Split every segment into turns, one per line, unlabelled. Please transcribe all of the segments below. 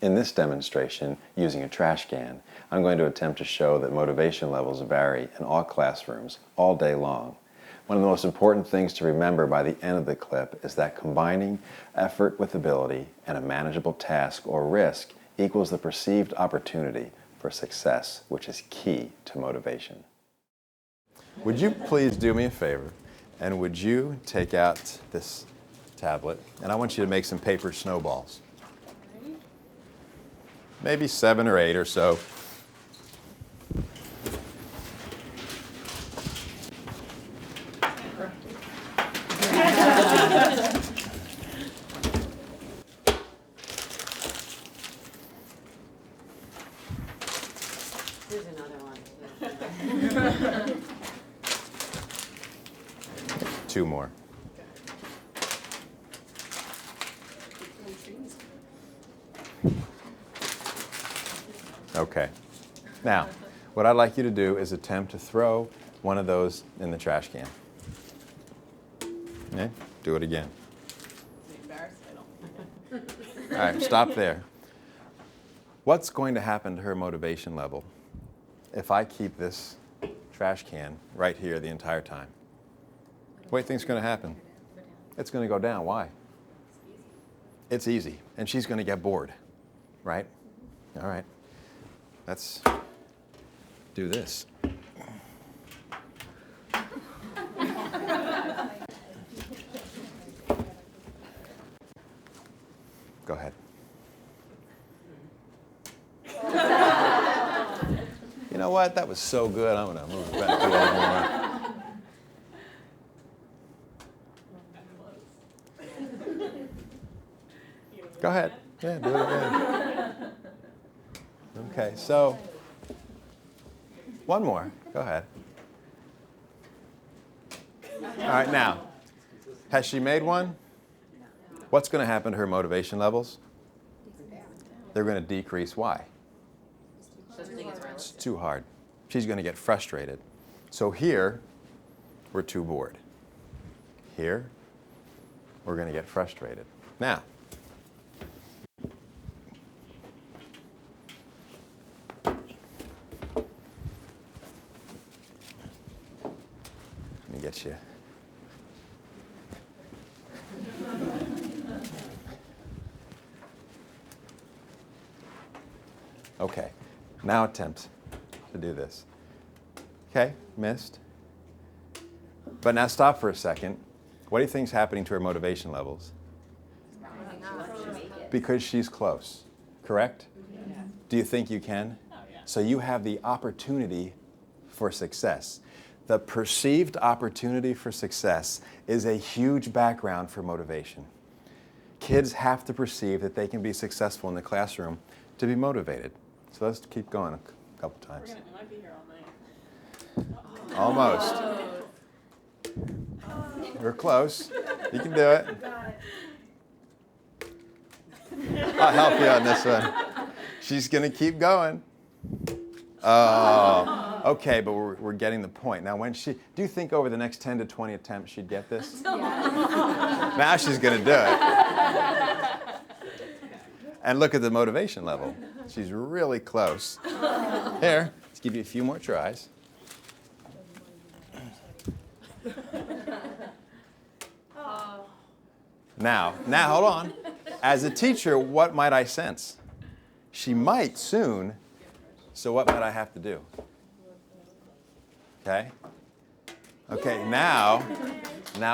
In this demonstration, using a trash can, I'm going to attempt to show that motivation levels vary in all classrooms all day long. One of the most important things to remember by the end of the clip is that combining effort with ability and a manageable task or risk equals the perceived opportunity for success, which is key to motivation. Would you please do me a favor, and would you take out this tablet, and I want you to make some paper snowballs. Maybe 7 or 8 or so.
Here's another one.
2 more. Okay. Now, what I'd like you to do is attempt to throw one of those in the trash can. Okay? Do it again. All right, stop there. What's going to happen to her motivation level if I keep this trash can right here the entire time? What do you think is going to happen? It's going to go down. Why? It's easy. And she's going to get bored, right? All right. Let's do this. Go ahead. You know what? That was so good. I'm going to move it back a little more. Go ahead. Yeah, do it again. Okay, so one more. Go ahead. All right, now, has she made one? What's going to happen to her motivation levels? They're going to decrease. Why? It's too hard. She's going to get frustrated. So here, we're too bored. Here, we're going to get frustrated. Now, let me get you. Okay, now attempt to do this. Okay, missed. But now stop for a second. What do you think is happening to her motivation levels? Because she's close, correct? Yeah. Do you think you can? Oh, yeah. So you have the opportunity for success. The perceived opportunity for success is a huge background for motivation. Kids have to perceive that they can be successful in the classroom to be motivated. So let's keep going a couple times.
We might be here all night.
Almost. You're close. You can do it. I'll help you on this one. She's going to keep going. Oh, okay, but we're getting the point. Now, do you think over the next 10 to 20 attempts she'd get this? Yeah. Now she's going to do it. And look at the motivation level. She's really close. Here, let's give you a few more tries. Now, hold on. As a teacher, what might I sense? She might soon, so what might I have to do? Okay? Okay, now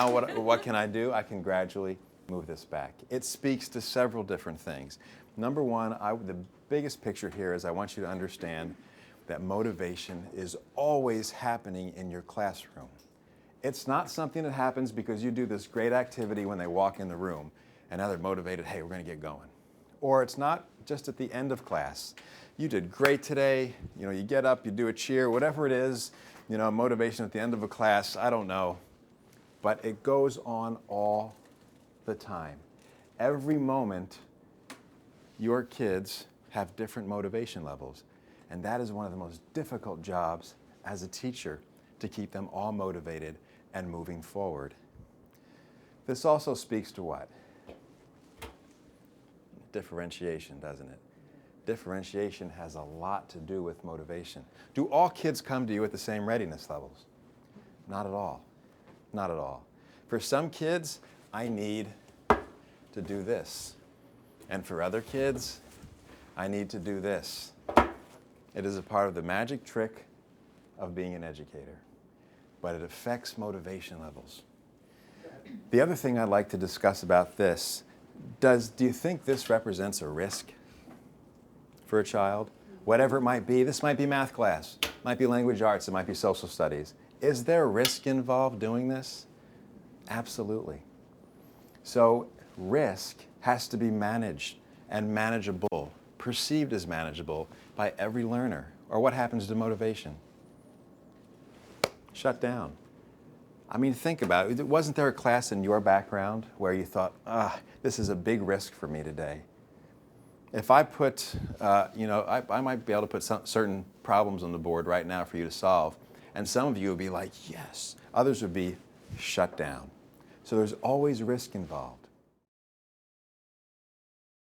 what can I do? I can gradually move this back. It speaks to several different things. Number one, the biggest picture here is I want you to understand that motivation is always happening in your classroom. It's not something that happens because you do this great activity when they walk in the room and now they're motivated, hey, we're going to get going. Or it's not just at the end of class. You did great today, you get up, you do a cheer, whatever it is, motivation at the end of a class, I don't know. But it goes on all the time. Every moment, your kids have different motivation levels. And that is one of the most difficult jobs as a teacher, to keep them all motivated and moving forward. This also speaks to what? Differentiation, doesn't it? Differentiation has a lot to do with motivation. Do all kids come to you at the same readiness levels? Not at all. Not at all. For some kids, I need to do this. And for other kids, I need to do this. It is a part of the magic trick of being an educator, but it affects motivation levels. The other thing I'd like to discuss about this, do you think this represents a risk for a child? Whatever it might be, this might be math class, might be language arts, it might be social studies. Is there risk involved doing this? Absolutely. So risk has to be managed and manageable, perceived as manageable by every learner. Or what happens to motivation? Shut down. I mean, think about it. Wasn't there a class in your background where you thought, this is a big risk for me today? If I put, I might be able to put certain problems on the board right now for you to solve, and some of you would be like, yes. Others would be shut down. So there's always risk involved.